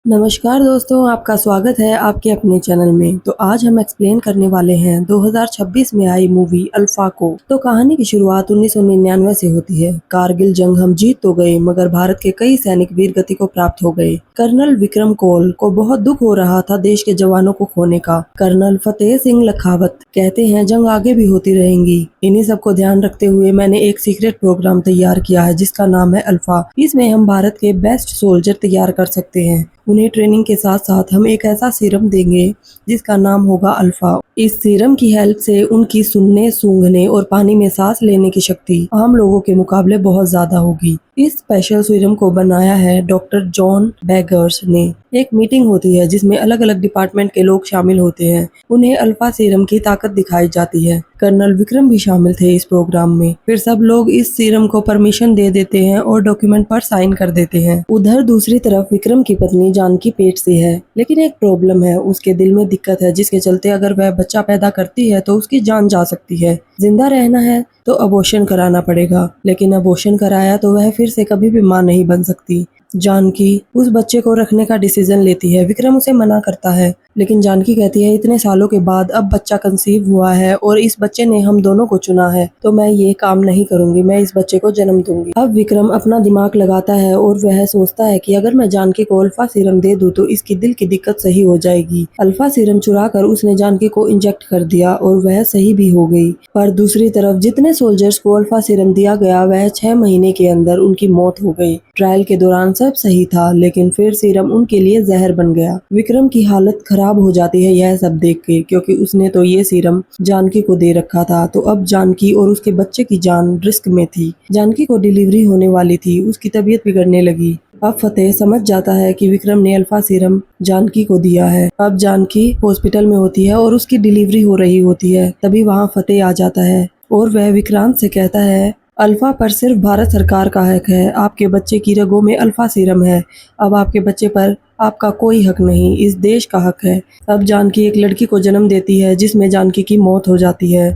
नमस्कार दोस्तों, आपका स्वागत है आपके अपने चैनल में। तो आज हम एक्सप्लेन करने वाले हैं 2026 में आई मूवी अल्फा को। तो कहानी की शुरुआत 1999 से होती है। कारगिल जंग हम जीत तो गए, मगर भारत के कई सैनिक वीर गति को प्राप्त हो गए। कर्नल विक्रम कौल को बहुत दुख हो रहा था देश के जवानों को खोने का। कर्नल फतेह सिंह लखावत कहते हैं, जंग आगे भी होती रहेंगी। इन्हीं सब को ध्यान रखते हुए मैंने एक सीक्रेट प्रोग्राम तैयार किया है जिसका नाम है अल्फा। इसमें हम भारत के बेस्ट सोल्जर तैयार कर सकते हैं। उन्हें ट्रेनिंग के साथ साथ हम एक ऐसा सीरम देंगे जिसका नाम होगा अल्फा। इस सीरम की हेल्प से उनकी सुनने, सूंघने और पानी में सांस लेने की शक्ति आम लोगों के मुकाबले बहुत ज्यादा होगी। इस स्पेशल सीरम को बनाया है डॉक्टर जॉन बैगर्स ने। एक मीटिंग होती है जिसमें अलग अलग डिपार्टमेंट के लोग शामिल होते हैं। उन्हें अल्फा सीरम की ताकत दिखाई जाती है। कर्नल विक्रम भी शामिल थे इस प्रोग्राम में। फिर सब लोग इस सीरम को परमिशन दे देते हैं और डॉक्यूमेंट पर साइन कर देते हैं। उधर दूसरी तरफ विक्रम की पत्नी जानकी पेट से है, लेकिन एक प्रॉब्लम है, उसके दिल में दिक्कत है जिसके चलते अगर वह बच्चा पैदा करती है तो उसकी जान जा सकती है। जिंदा रहना है तो अबॉर्शन कराना पड़ेगा, लेकिन अबॉर्शन कराया तो वह फिर से कभी भी मां नहीं बन सकती। जानकी उस बच्चे को रखने का डिसीजन लेती है। विक्रम उसे मना करता है, लेकिन जानकी कहती है, इतने सालों के बाद अब बच्चा कंसीव हुआ है और इस बच्चे ने हम दोनों को चुना है, तो मैं ये काम नहीं करूंगी, मैं इस बच्चे को जन्म दूंगी। अब विक्रम अपना दिमाग लगाता है और वह सोचता है कि अगर मैं जानकी को अल्फा सीरम दे दूं तो इसकी दिल की दिक्कत सही हो जाएगी। अल्फा सीरम चुरा कर उसने जानकी को इंजेक्ट कर दिया और वह सही भी हो गई। पर दूसरी तरफ जितने सोल्जर्स को अल्फा सीरम दिया गया वह 6 महीने के अंदर उनकी मौत हो गई। ट्रायल के दौरान सब सही था, लेकिन फिर सीरम उनके लिए जहर बन गया। विक्रम की हालत खराब हो जाती है यह सब देख के, क्योंकि उसने तो ये सीरम जानकी को दे रखा था। तो अब जानकी और उसके बच्चे की जान रिस्क में थी। जानकी को डिलीवरी होने वाली थी, उसकी तबीयत बिगड़ने लगी। अब फतेह समझ जाता है कि विक्रम ने अल्फा सीरम जानकी को दिया है। अब जानकी हॉस्पिटल में होती है और उसकी डिलीवरी हो रही होती है। तभी वहाँ फतेह आ जाता है और वह विक्रांत से कहता है, अल्फा पर सिर्फ भारत सरकार का हक है। आपके बच्चे की रगों में अल्फा सीरम है। अब आपके बच्चे पर आपका कोई हक नहीं, इस देश का हक है। अब जानकी एक लड़की को जन्म देती है जिसमें जानकी की मौत हो जाती है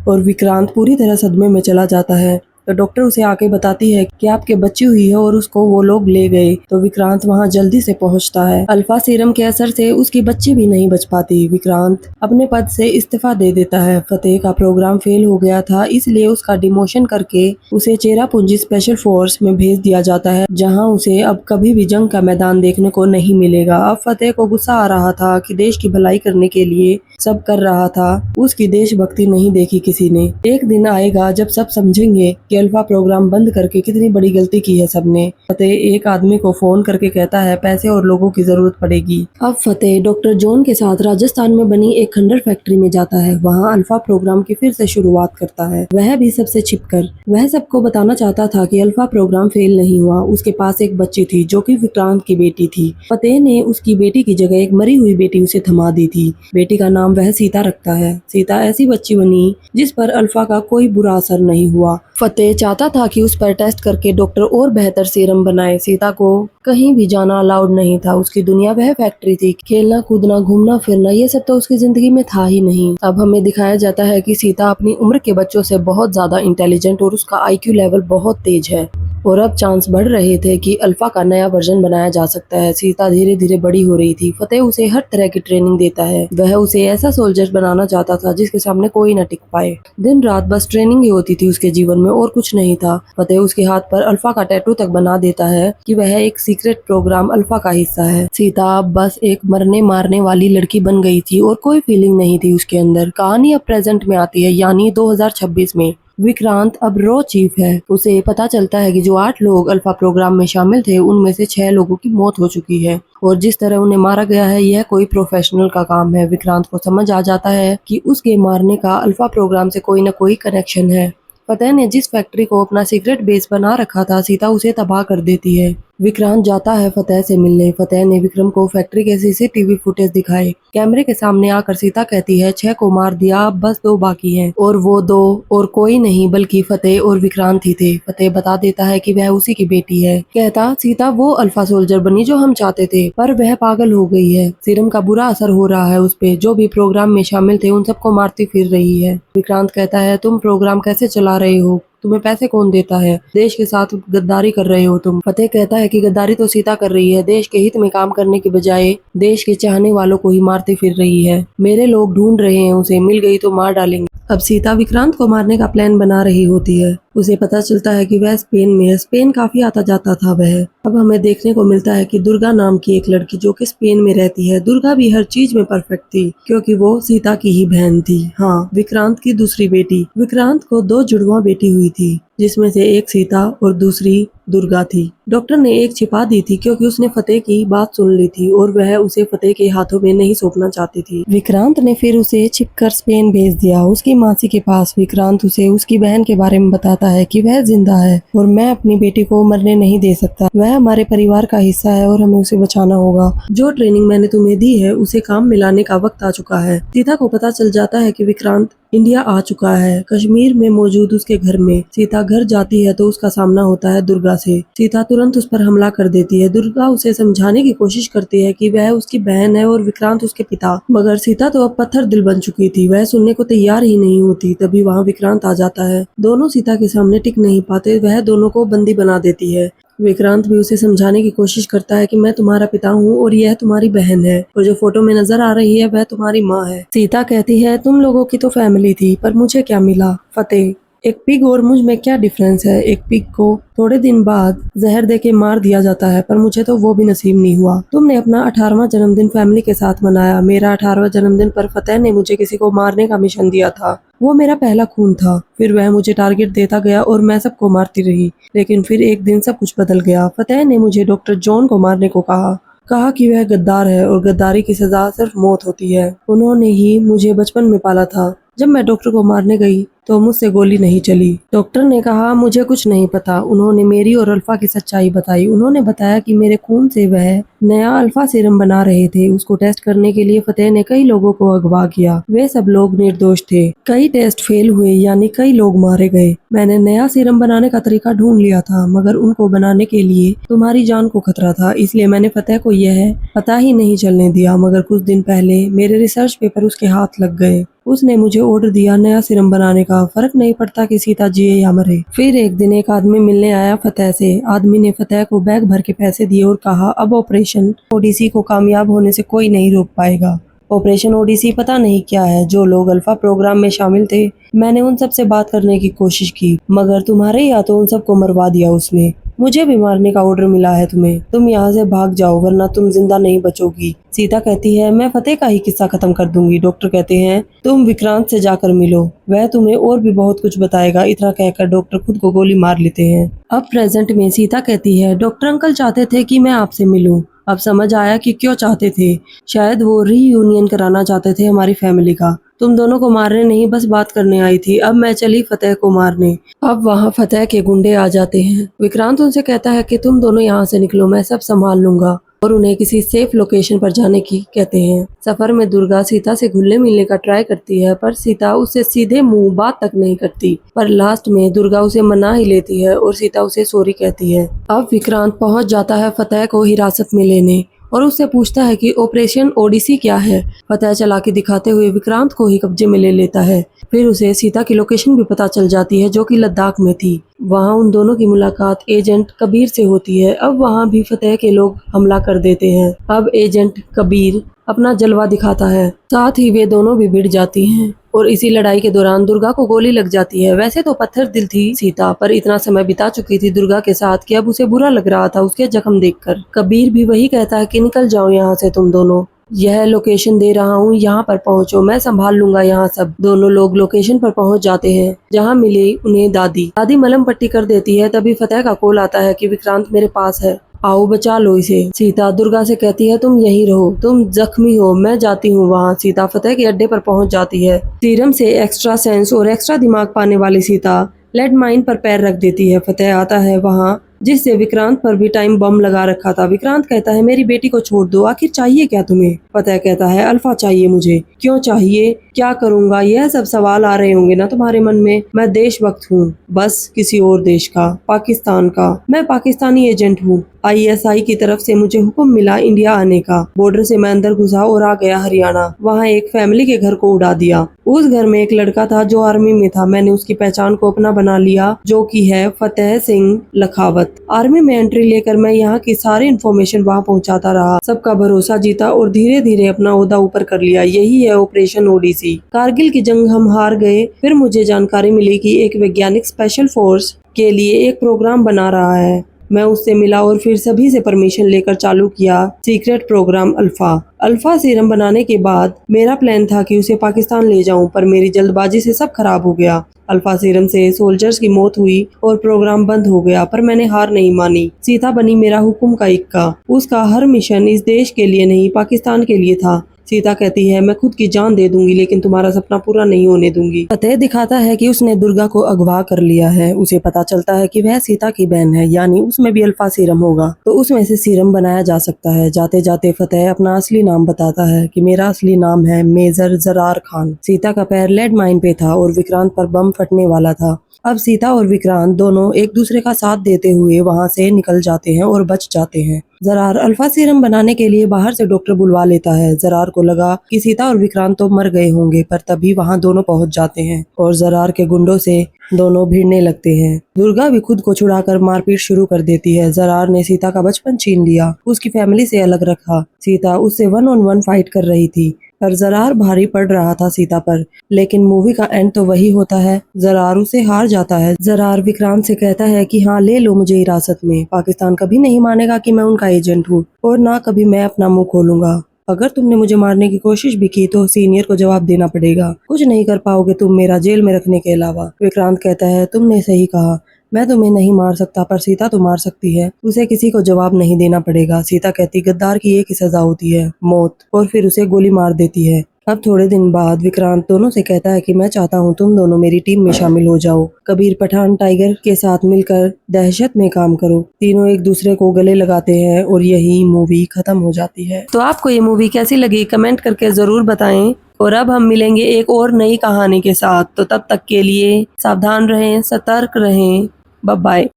और विक्रांत पूरी तरह सदमे में चला जाता है। तो डॉक्टर उसे आके बताती है कि आपके बच्ची हुई है और उसको वो लोग ले गए। तो विक्रांत वहाँ जल्दी से पहुँचता है। अल्फा सीरम के असर से उसकी बच्ची भी नहीं बच पाती। विक्रांत अपने पद से इस्तीफा दे देता है। फतेह का प्रोग्राम फेल हो गया था, इसलिए उसका डिमोशन करके उसे चेरापूंजी स्पेशल फोर्स में भेज दिया जाता है, जहाँ उसे अब कभी भी जंग का मैदान देखने को नहीं मिलेगा। अब फतेह को गुस्सा आ रहा था कि देश की भलाई करने के लिए सब कर रहा था, उसकी देशभक्ति नहीं देखी किसी ने। एक दिन आएगा जब सब समझेंगे कि अल्फा प्रोग्राम बंद करके कितनी बड़ी गलती की है सबने। फतेह एक आदमी को फोन करके कहता है पैसे और लोगों की जरूरत पड़ेगी। अब फतेह डॉक्टर जॉन के साथ राजस्थान में बनी एक खंडर फैक्ट्री में जाता है। वहाँ अल्फा प्रोग्राम की फिर से शुरुआत करता है, वह भी सबसे छिपकर। वह सबको बताना चाहता था कि अल्फा प्रोग्राम फेल नहीं हुआ। उसके पास एक बच्ची थी जो कि विक्रांत की बेटी थी। फतेह ने उसकी बेटी की जगह एक मरी हुई बेटी उसे थमा दी थी। बेटी का नाम वह सीता रखता है। सीता ऐसी बच्ची बनी जिस पर अल्फा का कोई बुरा असर नहीं हुआ। फतेह चाहता था कि उस पर टेस्ट करके डॉक्टर और बेहतर सीरम बनाए। सीता को कहीं भी जाना अलाउड नहीं था। उसकी दुनिया वह फैक्ट्री थी। खेलना, कूदना, घूमना फिरना, ये सब तो उसकी जिंदगी में था ही नहीं। अब हमें दिखाया जाता है कि सीता अपनी उम्र के बच्चों से बहुत ज्यादा इंटेलिजेंट और उसका आईक्यू लेवल बहुत तेज है। और अब चांस बढ़ रहे थे कि अल्फा का नया वर्जन बनाया जा सकता है। सीता धीरे धीरे बड़ी हो रही थी। फतेह उसे हर तरह की ट्रेनिंग देता है। वह उसे ऐसा सोल्जर बनाना चाहता था जिसके सामने कोई न टिक पाए। दिन रात बस ट्रेनिंग ही होती थी उसके जीवन में, और कुछ नहीं था। फतेह उसके हाथ पर अल्फा का टैटू तक बना देता है कि वह एक सीक्रेट प्रोग्राम अल्फा का हिस्सा है। सीता अब बस एक मरने मारने वाली लड़की बन गई थी और कोई फीलिंग नहीं थी उसके अंदर। कहानी अब प्रेजेंट में आती है, यानी 2026 में। विक्रांत अब रो चीफ है। उसे पता चलता है कि जो 8 लोग अल्फा प्रोग्राम में शामिल थे उनमें से 6 लोगों की मौत हो चुकी है, और जिस तरह उन्हें मारा गया है यह कोई प्रोफेशनल का काम है। विक्रांत को समझ आ जाता है कि उसके मारने का अल्फा प्रोग्राम से कोई न कोई कनेक्शन है। फतेह ने जिस फैक्ट्री को अपना सीक्रेट बेस बना रखा था, सीता उसे तबाह कर देती है। विक्रांत जाता है फतेह से मिलने। फतेह ने विक्रम को फैक्ट्री के सीसीटीवी फुटेज दिखाए। कैमरे के सामने आकर सीता कहती है, 6 को मार दिया, अब बस 2 बाकी हैं, और वो 2 और कोई नहीं बल्कि फतेह और विक्रांत ही थे। फतेह बता देता है कि वह उसी की बेटी है। कहता, सीता वो अल्फा सोल्जर बनी जो हम चाहते थे, पर वह पागल हो गई है। सीरम का बुरा असर हो रहा है उस पे। जो भी प्रोग्राम में शामिल थे उन सबको मारती फिर रही है। विक्रांत कहता है, तुम प्रोग्राम कैसे चला रहे हो? तुम्हें पैसे कौन देता है, देश के साथ गद्दारी कर रहे हो तुम। फतेह कहता है कि गद्दारी तो सीता कर रही है, देश के हित में काम करने के बजाय देश के चाहने वालों को ही मारती फिर रही है। मेरे लोग ढूंढ रहे हैं उसे, मिल गई तो मार डालेंगे। अब सीता विक्रांत को मारने का प्लान बना रही होती है। उसे पता चलता है कि वह स्पेन में है, स्पेन काफी आता जाता था वह। अब हमें देखने को मिलता है कि दुर्गा नाम की एक लड़की जो कि स्पेन में रहती है, दुर्गा भी हर चीज में परफेक्ट थी क्योंकि वो सीता की ही बहन थी। हाँ, विक्रांत की दूसरी बेटी। विक्रांत को 2 जुड़वा बेटी हुई थी, जिसमें से एक सीता और दूसरी दुर्गा थी। डॉक्टर ने एक छिपा दी थी क्योंकि उसने फतेह की बात सुन ली थी और वह उसे फतेह के हाथों में नहीं सौंपना चाहती थी। विक्रांत ने फिर उसे छिपकर स्पेन भेज दिया उसकी मासी के पास। विक्रांत उसे उसकी बहन के बारे में बताता है कि वह जिंदा है और मैं अपनी बेटी को मरने नहीं दे सकता। वह हमारे परिवार का हिस्सा है और हमें उसे बचाना होगा। जो ट्रेनिंग मैंने तुम्हें दी है उसे काम में लाने का वक्त आ चुका है। सीता को पता चल जाता है कि विक्रांत इंडिया आ चुका है, कश्मीर में मौजूद उसके घर में। सीता घर जाती है तो उसका सामना होता है दुर्गा से। सीता तुरंत उस पर हमला कर देती है। दुर्गा उसे समझाने की कोशिश करती है कि वह उसकी बहन है और विक्रांत उसके पिता, मगर सीता तो अब पत्थर दिल बन चुकी थी, वह सुनने को तैयार ही नहीं होती। तभी वहाँ विक्रांत आ जाता है। दोनों सीता के सामने टिक नहीं पाते, वह दोनों को बंदी बना देती है। विक्रांत भी उसे समझाने की कोशिश करता है कि मैं तुम्हारा पिता हूँ और यह तुम्हारी बहन है और जो फोटो में नजर आ रही है वह तुम्हारी माँ है। सीता कहती है तुम लोगों की तो फैमिली थी पर मुझे क्या मिला। फतेह, एक पिग और मुझ में क्या डिफरेंस है। एक पिग को थोड़े दिन बाद जहर देके मार दिया जाता है पर मुझे तो वो भी नसीब नहीं हुआ। तुमने अपना 18वां जन्मदिन फैमिली के साथ मनाया, मेरा 18वां जन्मदिन पर फतेह ने मुझे किसी को मारने का मिशन दिया था। वो मेरा पहला खून था। फिर वह मुझे टारगेट देता गया और मैं सबको मारती रही, लेकिन फिर एक दिन सब कुछ बदल गया। फतेह ने मुझे डॉक्टर जॉन को मारने को कहा कि वह गद्दार है और गद्दारी की सजा सिर्फ मौत होती है। उन्होंने ही मुझे बचपन में पाला था। जब मैं डॉक्टर को मारने गई तो मुझसे गोली नहीं चली। डॉक्टर ने कहा मुझे कुछ नहीं पता। उन्होंने मेरी और अल्फा की सच्चाई बताई। उन्होंने बताया कि मेरे खून से वह नया अल्फा सीरम बना रहे थे। उसको टेस्ट करने के लिए फतेह ने कई लोगों को अगवा किया। वे सब लोग निर्दोष थे। कई टेस्ट फेल हुए, यानी कई लोग मारे गए। मैंने नया सीरम बनाने का तरीका ढूंढ लिया था, मगर उनको बनाने के लिए तुम्हारी जान को खतरा था, इसलिए मैंने फतेह को यह पता ही नहीं चलने दिया। मगर कुछ दिन पहले मेरे रिसर्च पेपर उसके हाथ लग गए। उसने मुझे ऑर्डर दिया नया सीरम बनाने का। फर्क नहीं पड़ता कि सीता जिए या मरे। फिर एक दिन एक आदमी मिलने आया फतेह से। आदमी ने फतेह को बैग भर के पैसे दिए और कहा अब ऑपरेशन ओडिसी को कामयाब होने से कोई नहीं रोक पाएगा। ऑपरेशन ओडिसी पता नहीं क्या है। जो लोग अल्फा प्रोग्राम में शामिल थे, मैंने उन सब से बात करने की कोशिश की, मगर तुम्हारे या तो उन सबको मरवा दिया उसने। मुझे भी मारने का ऑर्डर मिला है तुम्हें। तुम यहाँ से भाग जाओ वरना तुम जिंदा नहीं बचोगी। सीता कहती है मैं फतेह का ही किस्सा खत्म कर दूंगी। डॉक्टर कहते हैं तुम विक्रांत से जाकर मिलो, वह तुम्हें और भी बहुत कुछ बताएगा। इतना कहकर डॉक्टर खुद को गोली मार लेते हैं। अब प्रेजेंट में सीता कहती है डॉक्टर अंकल चाहते थे कि मैं आपसे मिलूं। अब समझ आया कि क्यों चाहते थे। शायद वो रीयूनियन कराना चाहते थे हमारी फैमिली का। तुम दोनों को मारने नहीं, बस बात करने आई थी। अब मैं चली फतेह को मारने। अब वहाँ फतेह के गुंडे आ जाते हैं। विक्रांत उनसे कहता है कि तुम दोनों यहाँ से निकलो, मैं सब संभाल लूंगा, और उन्हें किसी सेफ लोकेशन पर जाने की कहते हैं। सफर में दुर्गा सीता से घुलने मिलने का ट्राई करती है पर सीता उससे सीधे मुंह बात तक नहीं करती। पर लास्ट में दुर्गा उसे मना ही लेती है और सीता उसे सॉरी कहती है। अब विक्रांत पहुंच जाता है फतेह को हिरासत में लेने और उससे पूछता है कि ऑपरेशन ओडिसी क्या है। फतेह चला के दिखाते हुए विक्रांत को ही कब्जे में ले लेता है। फिर उसे सीता की लोकेशन भी पता चल जाती है जो कि लद्दाख में थी। वहाँ उन दोनों की मुलाकात एजेंट कबीर से होती है। अब वहाँ भी फतेह के लोग हमला कर देते हैं। अब एजेंट कबीर अपना जलवा दिखाता है, साथ ही वे दोनों भी भिड़ जाती हैं और इसी लड़ाई के दौरान दुर्गा को गोली लग जाती है। वैसे तो पत्थर दिल थी सीता, पर इतना समय बिता चुकी थी दुर्गा के साथ कि अब उसे बुरा लग रहा था उसके जख्म देखकर। कबीर भी वही कहता है कि निकल जाओ यहाँ से तुम दोनों, यह लोकेशन दे रहा हूँ, यहाँ पर पहुँचो, मैं संभाल लूंगा यहाँ सब। दोनों लोग लोकेशन पर पहुँच जाते हैं जहाँ मिली उन्हें दादी मलहम पट्टी कर देती है। तभी फतेह का कॉल आता है कि विक्रांत मेरे पास है, आओ बचा लो इसे। सीता दुर्गा से कहती है तुम यहीं रहो, तुम जख्मी हो, मैं जाती हूँ वहाँ। सीता फतेह के अड्डे पर पहुँच जाती है। सीरम से एक्स्ट्रा सेंस और एक्स्ट्रा दिमाग पाने वाली सीता लेड माइन पर पैर रख देती है। फतेह आता है वहाँ जिससे विक्रांत पर भी टाइम बम लगा रखा था। विक्रांत कहता है मेरी बेटी को छोड़ दो, आखिर चाहिए क्या तुम्हें। फतेह कहता है अल्फा चाहिए मुझे। क्यों चाहिए, क्या करूंगा, यह सब सवाल आ रहे होंगे ना तुम्हारे मन में। मैं देशभक्त हूँ, बस किसी और देश का, पाकिस्तान का। मैं पाकिस्तानी एजेंट हूँ। ISI की तरफ से मुझे हुक्म मिला इंडिया आने का। बॉर्डर से मैं अंदर घुसा और आ गया हरियाणा। वहाँ एक फैमिली के घर को उड़ा दिया। उस घर में एक लड़का था जो आर्मी में था। मैंने उसकी पहचान को अपना बना लिया, जो कि है फतेह सिंह लखावत। आर्मी में एंट्री लेकर मैं यहाँ की सारी इन्फॉर्मेशन वहाँ पहुँचाता रहा, सबका भरोसा जीता और धीरे धीरे अपना ओहदा ऊपर कर लिया। यही है ऑपरेशन ओडिसी। कारगिल की जंग हम हार गए। फिर मुझे जानकारी मिली कि एक वैज्ञानिक स्पेशल फोर्स के लिए एक प्रोग्राम बना रहा है। मैं उससे मिला और फिर सभी से परमिशन लेकर चालू किया सीक्रेट प्रोग्राम अल्फा सीरम बनाने के बाद मेरा प्लान था कि उसे पाकिस्तान ले जाऊं, पर मेरी जल्दबाजी से सब खराब हो गया। अल्फा सीरम से सोल्जर्स की मौत हुई और प्रोग्राम बंद हो गया, पर मैंने हार नहीं मानी। सीता बनी मेरा हुक्म का इक्का। उसका हर मिशन इस देश के लिए नहीं, पाकिस्तान के लिए था। सीता कहती है, मैं खुद की जान दे दूंगी लेकिन तुम्हारा सपना पूरा नहीं होने दूंगी। फतेह दिखाता है कि उसने दुर्गा को अगवा कर लिया है। उसे पता चलता है कि वह सीता की बहन है, यानी उसमें भी अल्फा सीरम होगा, तो उसमें से सीरम बनाया जा सकता है। जाते जाते फतेह अपना असली नाम बताता है कि मेरा असली नाम है मेजर जरार खान। सीता का पैर लेड माइन पे था और विक्रांत पर बम फटने वाला था। अब सीता और विक्रांत दोनों एक दूसरे का साथ देते हुए वहां से निकल जाते हैं और बच जाते हैं। जरार अल्फा सीरम बनाने के लिए बाहर से डॉक्टर बुलवा लेता है। जरार को लगा कि सीता और विक्रांत तो मर गए होंगे, पर तभी वहां दोनों पहुंच जाते हैं और जरार के गुंडों से दोनों भिड़ने लगते हैं। दुर्गा भी खुद को छुड़ाकर मारपीट शुरू कर देती है। जरार ने सीता का बचपन छीन लिया, उसकी फैमिली से अलग रखा। सीता उससे 1-on-1 फाइट कर रही थी, पर जरार भारी पड़ रहा था सीता पर। लेकिन मूवी का एंड तो वही होता है, जरार उसे हार जाता है। जरार विक्रांत से कहता है कि हाँ, ले लो मुझे हिरासत में। पाकिस्तान कभी नहीं मानेगा कि मैं उनका एजेंट हूँ और ना कभी मैं अपना मुंह खोलूंगा। अगर तुमने मुझे मारने की कोशिश भी की तो सीनियर को जवाब देना पड़ेगा। कुछ नहीं कर पाओगे तुम मेरा जेल में रखने के अलावा। विक्रांत कहता है, तुमने सही कहा, मैं तुम्हें नहीं मार सकता, पर सीता तो मार सकती है। उसे किसी को जवाब नहीं देना पड़ेगा। सीता कहती, गद्दार की एक ही सजा होती है, मौत, और फिर उसे गोली मार देती है। अब थोड़े दिन बाद विक्रांत दोनों से कहता है कि मैं चाहता हूँ तुम दोनों मेरी टीम में शामिल हो जाओ। कबीर पठान टाइगर के साथ मिलकर दहशत में काम करो। तीनों एक दूसरे को गले लगाते हैं और यही मूवी खत्म हो जाती है। तो आपको ये मूवी कैसी लगी कमेंट करके जरूर बताएं। और अब हम मिलेंगे एक और नई कहानी के साथ, तो तब तक के लिए सावधान रहें, सतर्क रहें। Bye bye.